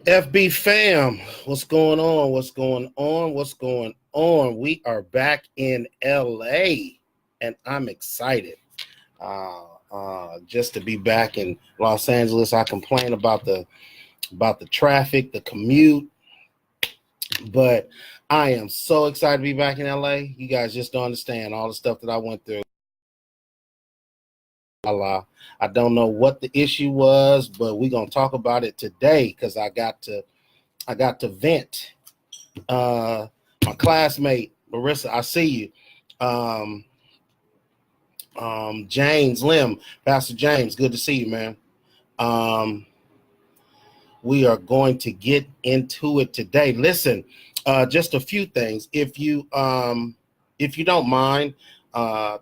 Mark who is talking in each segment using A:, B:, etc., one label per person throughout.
A: FB fam, what's going on? What's going on? What's going on? We are back in LA and I'm excited just to be back in Los Angeles. I complain about the traffic, the commute, but I am so excited to be back in LA. You guys just don't understand all the stuff that I went through. I don't know what the issue was, but we're gonna talk about it today because I got to vent. My classmate Marissa, I see you. James Lim, Pastor James, good to see you, man. We are going to get into it today. Listen, just a few things. If you don't mind,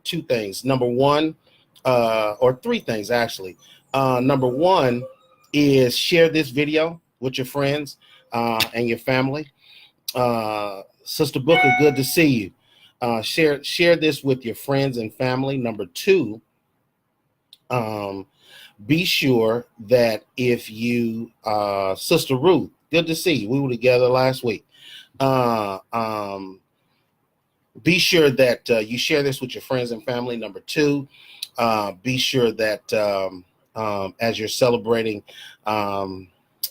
A: two things. Number one, or three things actually. Number one is share this video with your friends and your family. Sister Booker, good to see you. Share this with your friends and family. Number two, be sure that if you, Sister Ruth, good to see you. We were together last week. Be sure that you share this with your friends and family. Number two, be sure that as you're celebrating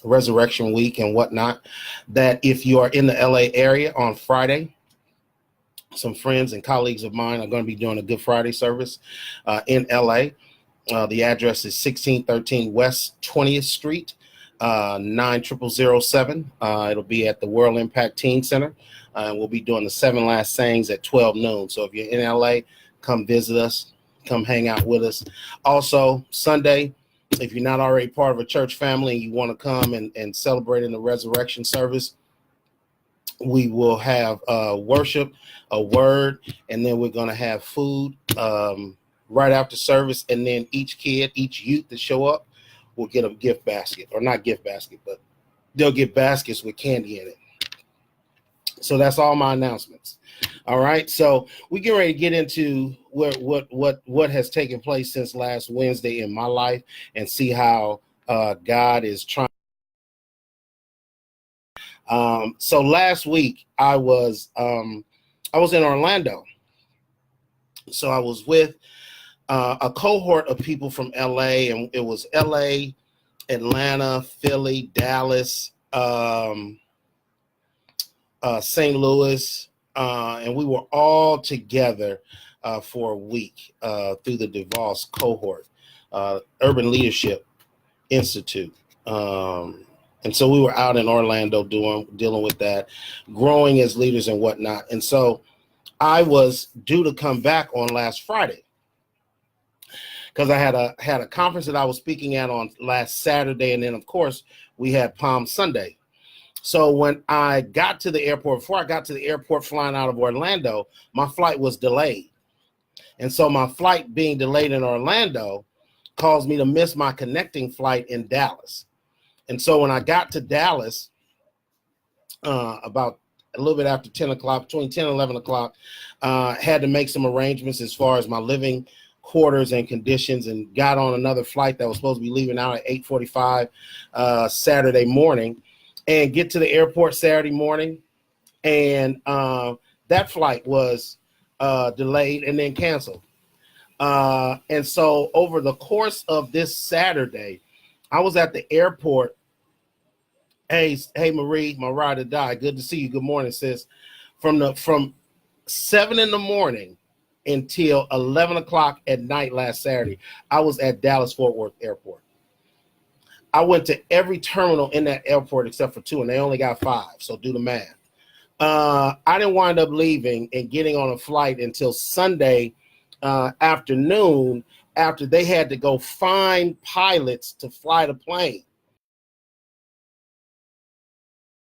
A: Resurrection Week and whatnot, that if you are in the LA area on Friday, some friends and colleagues of mine are going to be doing a Good Friday service in LA. The address is 1613 West 20th Street, 90007. It'll be at the World Impact Teen Center. We'll be doing the 7 Last Sayings at 12 noon. So if you're in LA, come visit us, come hang out with us. Also, Sunday, if you're not already part of a church family and you want to come and celebrate in the resurrection service, we will have worship, a word, and then we're going to have food right after service. And then each youth that show up will get a gift basket, or not gift basket, but they'll get baskets with candy in it. So that's all my announcements. All right. So we get ready to get into what has taken place since last Wednesday in my life and see how God is trying. So last week I was in Orlando. So I was with a cohort of people from LA, and it was LA, Atlanta, Philly, Dallas, St. Louis, and we were all together for a week through the DeVos cohort, Urban Leadership Institute. And so we were out in Orlando dealing with that, growing as leaders and whatnot. And so I was due to come back on last Friday because I had a conference that I was speaking at on last Saturday, and then of course we had Palm Sunday. So when I got to the airport, before I got to the airport flying out of Orlando, my flight was delayed. And so my flight being delayed in Orlando caused me to miss my connecting flight in Dallas. And so when I got to Dallas, about a little bit after 10 o'clock, between 10 and 11 o'clock, had to make some arrangements as far as my living quarters and conditions, and got on another flight that was supposed to be leaving out at 8:45 Saturday morning, and get to the airport Saturday morning. And that flight was delayed and then canceled. And so over the course of this Saturday, I was at the airport. Hey, Marie, my ride or die. Good to see you. Good morning, sis. From 7 in the morning until 11 o'clock at night last Saturday, I was at Dallas Fort Worth Airport. I went to every terminal in that airport except for 2, and they only got 5. So do the math. I didn't wind up leaving and getting on a flight until Sunday afternoon, after they had to go find pilots to fly the plane.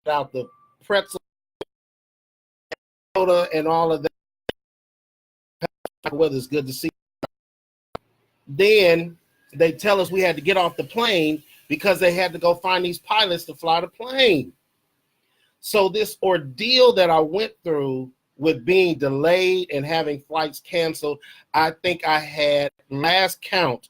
A: Out the pretzel and all of that. Weather is good to see. Then they tell us we had to get off the plane because they had to go find these pilots to fly the plane. So this ordeal that I went through with being delayed and having flights canceled, I think I had the last count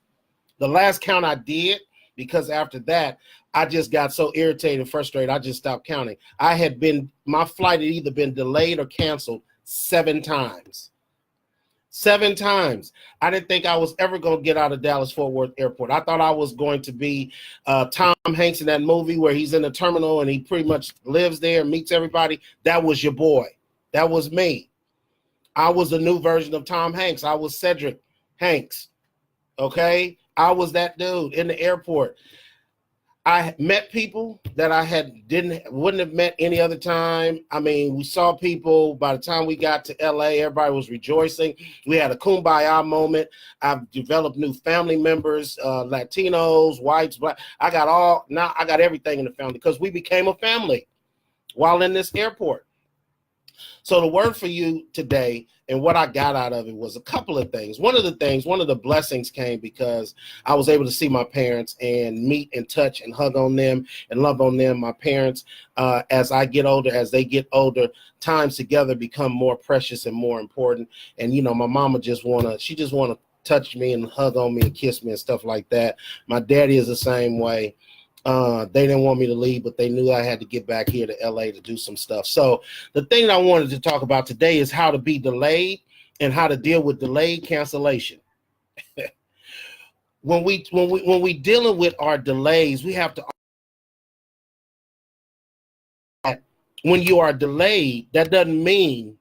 A: I did, because after that, I just got so irritated and frustrated, I just stopped counting. My flight had either been delayed or canceled 7 times. 7 times. I didn't think I was ever going to get out of Dallas-Fort Worth Airport. I thought I was going to be Tom Hanks in that movie where he's in the terminal and he pretty much lives there and meets everybody. That was your boy. That was me. I was a new version of Tom Hanks. I was Cedric Hanks. Okay? I was that dude in the airport. I met people that I wouldn't have met any other time. I mean, we saw people. By the time we got to LA, everybody was rejoicing. We had a kumbaya moment. I've developed new family members, Latinos, whites, black. I got everything in the family because we became a family while in this airport. So the word for you today and what I got out of it was a couple of things. One of the blessings came because I was able to see my parents and meet and touch and hug on them and love on them. My parents, as they get older, times together become more precious and more important. And, you know, my mama just want to touch me and hug on me and kiss me and stuff like that. My daddy is the same way. They didn't want me to leave, but they knew I had to get back here to LA to do some stuff. So the thing that I wanted to talk about today is how to be delayed and how to deal with delayed cancellation. When we dealing with our delays, we have to. When you are delayed, that doesn't mean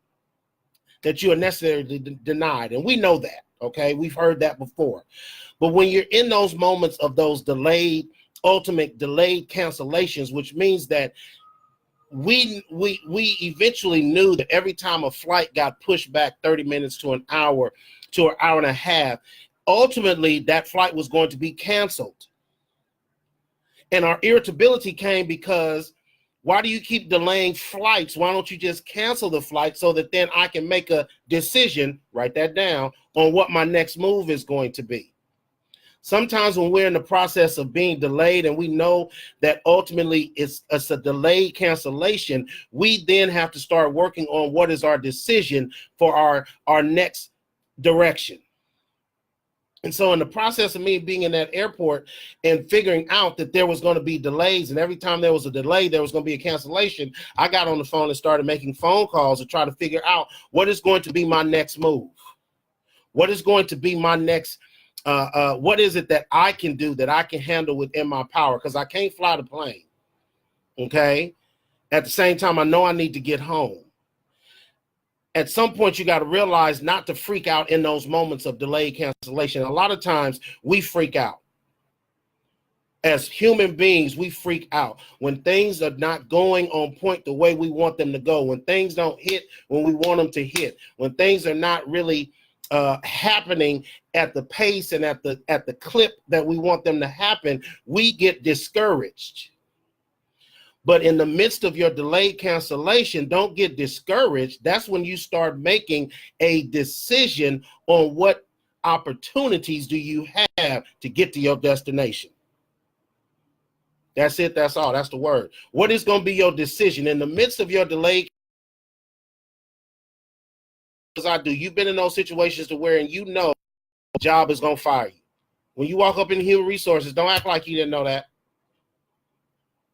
A: that you are necessarily denied, and we know that. Okay, we've heard that before. But when you're in those moments of those ultimate delayed cancellations, which means that we eventually knew that every time a flight got pushed back 30 minutes to an hour to an hour and a half, ultimately that flight was going to be canceled. And our irritability came because why do you keep delaying flights? Why don't you just cancel the flight so that then I can make a decision, write that down, on what my next move is going to be? Sometimes when we're in the process of being delayed and we know that ultimately it's a delayed cancellation, we then have to start working on what is our decision for our next direction. And so in the process of me being in that airport and figuring out that there was going to be delays, and every time there was a delay, there was going to be a cancellation, I got on the phone and started making phone calls to try to figure out what is going to be my next move. What is going to be my next what is it that I can do, that I can handle within my power? Because I can't fly the plane, okay? At the same time, I know I need to get home. At some point, you got to realize not to freak out in those moments of delayed cancellation. A lot of times, we freak out. As human beings, we freak out when things are not going on point the way we want them to go, when things don't hit when we want them to hit, when things are not really happening at the pace and at the clip that we want them to happen, we get discouraged. But in the midst of your delayed cancellation, don't get discouraged. That's when you start making a decision on what opportunities do you have to get to your destination. That's it. That's all. That's the word. What is going to be your decision in the midst of your delayed? You've been in those situations to where you know the job is going to fire you. When you walk up in human resources, don't act like you didn't know that.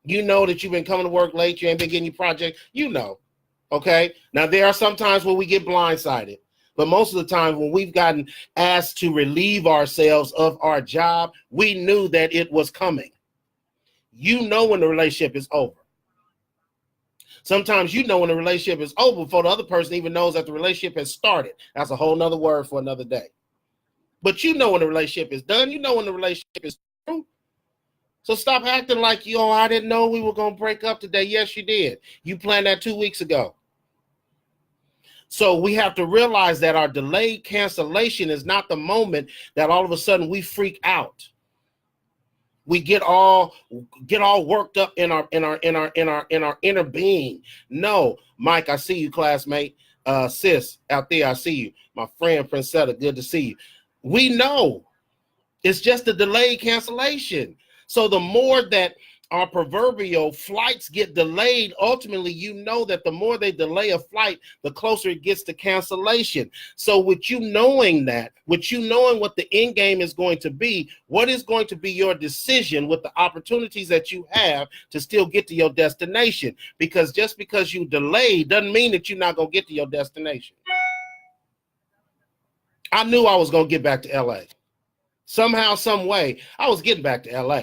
A: You know that you've been coming to work late, you ain't been getting your project, you know. Okay? Now, there are some times when we get blindsided, but most of the time when we've gotten asked to relieve ourselves of our job, we knew that it was coming. You know when the relationship is over. Sometimes you know when the relationship is over before the other person even knows that the relationship has started. That's a whole nother word for another day. But you know when the relationship is done. You know when the relationship is through. So stop acting like, I didn't know we were going to break up today. Yes, you did. You planned that 2 weeks ago. So we have to realize that our delayed cancellation is not the moment that all of a sudden we freak out. We get all worked up in our inner being. No, Mike, I see you, classmate. Sis out there, I see you. My friend Princetta, good to see you. We know it's just a delayed cancellation. So the more that our proverbial flights get delayed, ultimately, you know that the more they delay a flight, the closer it gets to cancellation. So with you knowing that, with you knowing what the end game is going to be, what is going to be your decision with the opportunities that you have to still get to your destination? Because just because you delay doesn't mean that you're not going to get to your destination. I knew I was going to get back to LA. Somehow, some way, I was getting back to LA.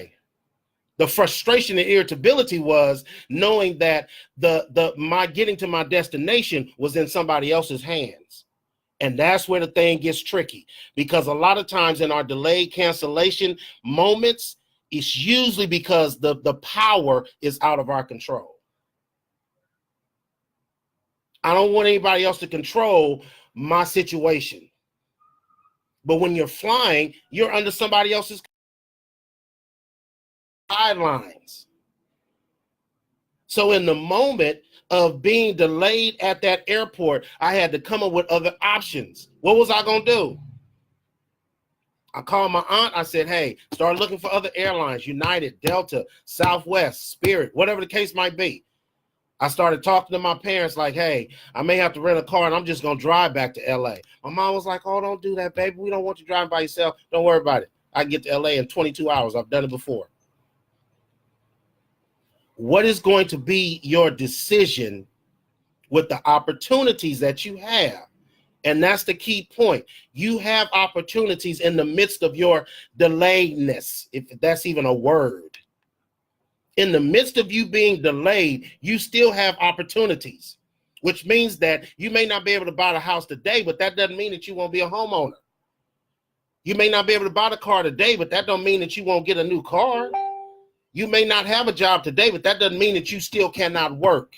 A: The frustration and irritability was knowing that my getting to my destination was in somebody else's hands. And that's where the thing gets tricky, because a lot of times in our delayed cancellation moments, it's usually because the power is out of our control. I don't want anybody else to control my situation. But when you're flying, you're under somebody else's guidelines. So in the moment of being delayed at that airport, I had to come up with other options. What was I going to do? I called my aunt. I said, hey, start looking for other airlines, United, Delta, Southwest, Spirit, whatever the case might be. I started talking to my parents like, hey, I may have to rent a car and I'm just going to drive back to LA. My mom was like, oh, don't do that, baby. We don't want you driving by yourself. Don't worry about it. I can get to LA in 22 hours. I've done it before. What is going to be your decision with the opportunities that you have? And that's the key point. You have opportunities in the midst of your delayedness, if that's even a word. In the midst of you being delayed, you still have opportunities, which means that you may not be able to buy the house today, but that doesn't mean that you won't be a homeowner. You may not be able to buy the car today, but that don't mean that you won't get a new car. You may not have a job today, but that doesn't mean that you still cannot work.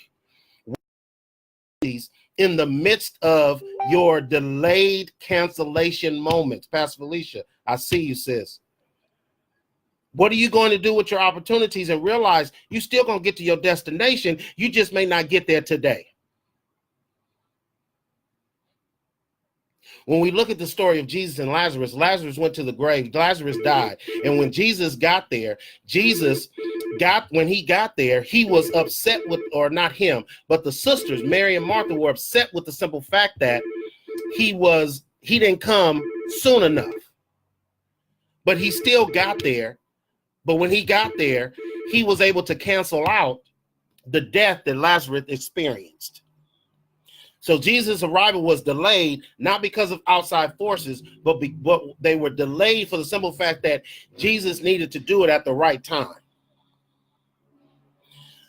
A: In the midst of your delayed cancellation moments. Pastor Felicia, I see you, sis. What are you going to do with your opportunities and realize you're still going to get to your destination? You just may not get there today. When we look at the story of Jesus and Lazarus, Lazarus went to the grave. Lazarus died. And when Jesus got there, when he got there, he was upset with, or not him, but the sisters, Mary and Martha, were upset with the simple fact that he didn't come soon enough. But he still got there. But when he got there, he was able to cancel out the death that Lazarus experienced. So Jesus' arrival was delayed, not because of outside forces, but they were delayed for the simple fact that Jesus needed to do it at the right time.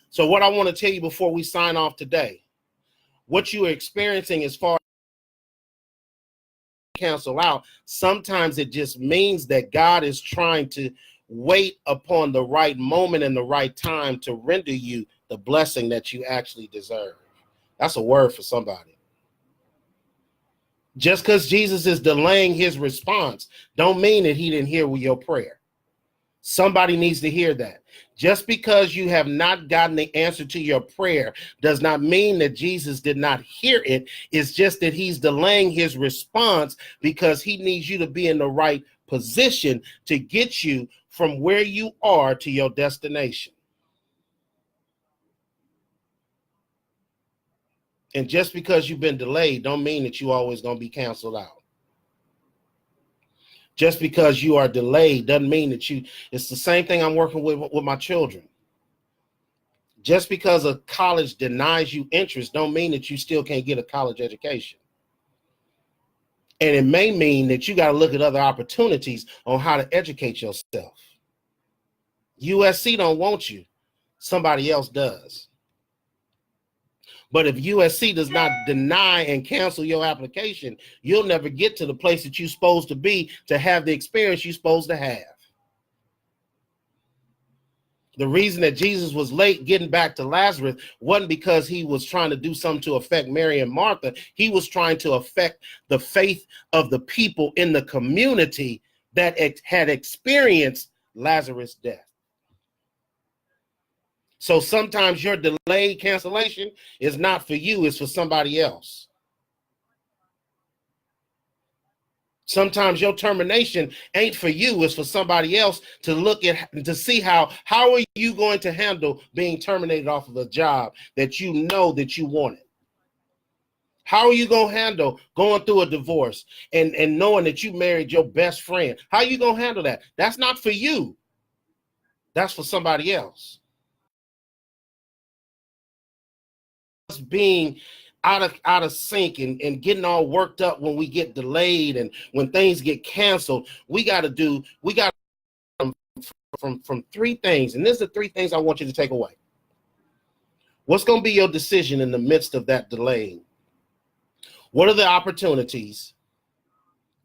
A: So what I want to tell you before we sign off today, what you are experiencing as far as cancel out, sometimes it just means that God is trying to wait upon the right moment and the right time to render you the blessing that you actually deserve. That's a word for somebody. Just because Jesus is delaying his response don't mean that he didn't hear your prayer. Somebody needs to hear that. Just because you have not gotten the answer to your prayer does not mean that Jesus did not hear it. It's just that he's delaying his response because he needs you to be in the right position to get you from where you are to your destination. And just because you've been delayed don't mean that you're always going to be canceled out. Just because you are delayed doesn't mean that it's the same thing I'm working with my children. Just because a college denies you interest don't mean that you still can't get a college education. And it may mean that you got to look at other opportunities on how to educate yourself. USC don't want you. Somebody else does. But if USC does not deny and cancel your application, you'll never get to the place that you're supposed to be to have the experience you're supposed to have. The reason that Jesus was late getting back to Lazarus wasn't because he was trying to do something to affect Mary and Martha. He was trying to affect the faith of the people in the community that had experienced Lazarus' death. So sometimes your delayed cancellation is not for you, it's for somebody else. Sometimes your termination ain't for you, it's for somebody else to look at, to see how are you going to handle being terminated off of a job that you know that you wanted. How are you going to handle going through a divorce and knowing that you married your best friend? How are you going to handle that? That's not for you. That's for somebody else. Being out of sync and getting all worked up when we get delayed and when things get canceled, we got from three things. And these are three things I want you to take away. What's going to be your decision in the midst of that delay? What are the opportunities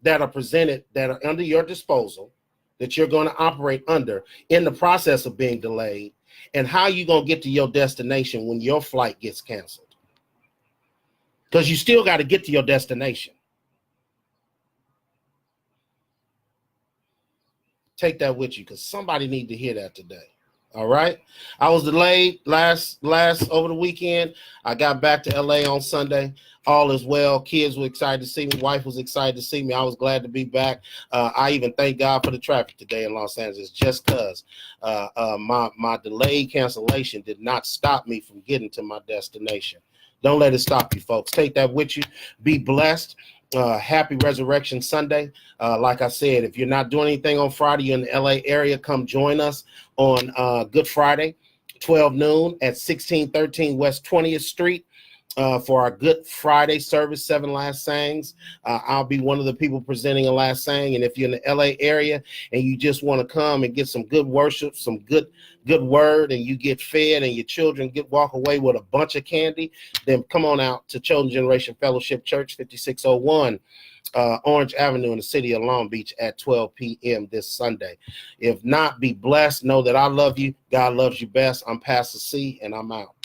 A: that are presented that are under your disposal that you're going to operate under in the process of being delayed? And how are you going to get to your destination when your flight gets canceled? Because you still got to get to your destination. Take that with you, because somebody need to hear that today. All right. I was delayed last over the weekend. I got back to LA on Sunday. All is well. Kids were excited to see me. Wife was excited to see me. I was glad to be back. I even thank God for the traffic today in Los Angeles, just because my delayed cancellation did not stop me from getting to my destination. Don't let it stop you, folks. Take that with you. Be blessed. Happy Resurrection Sunday. Like I said, if you're not doing anything on Friday, you're in the LA area, come join us on Good Friday, 12 noon at 1613 West 20th Street. For our Good Friday service, 7 Last Sayings. I'll be one of the people presenting a last saying. And if you're in the LA area and you just want to come and get some good worship, some good word, and you get fed and your children walk away with a bunch of candy, then come on out to Chosen Generation Fellowship Church, 5601 Orange Avenue in the city of Long Beach at 12 p.m. this Sunday. If not, be blessed. Know that I love you. God loves you best. I'm Pastor C, and I'm out.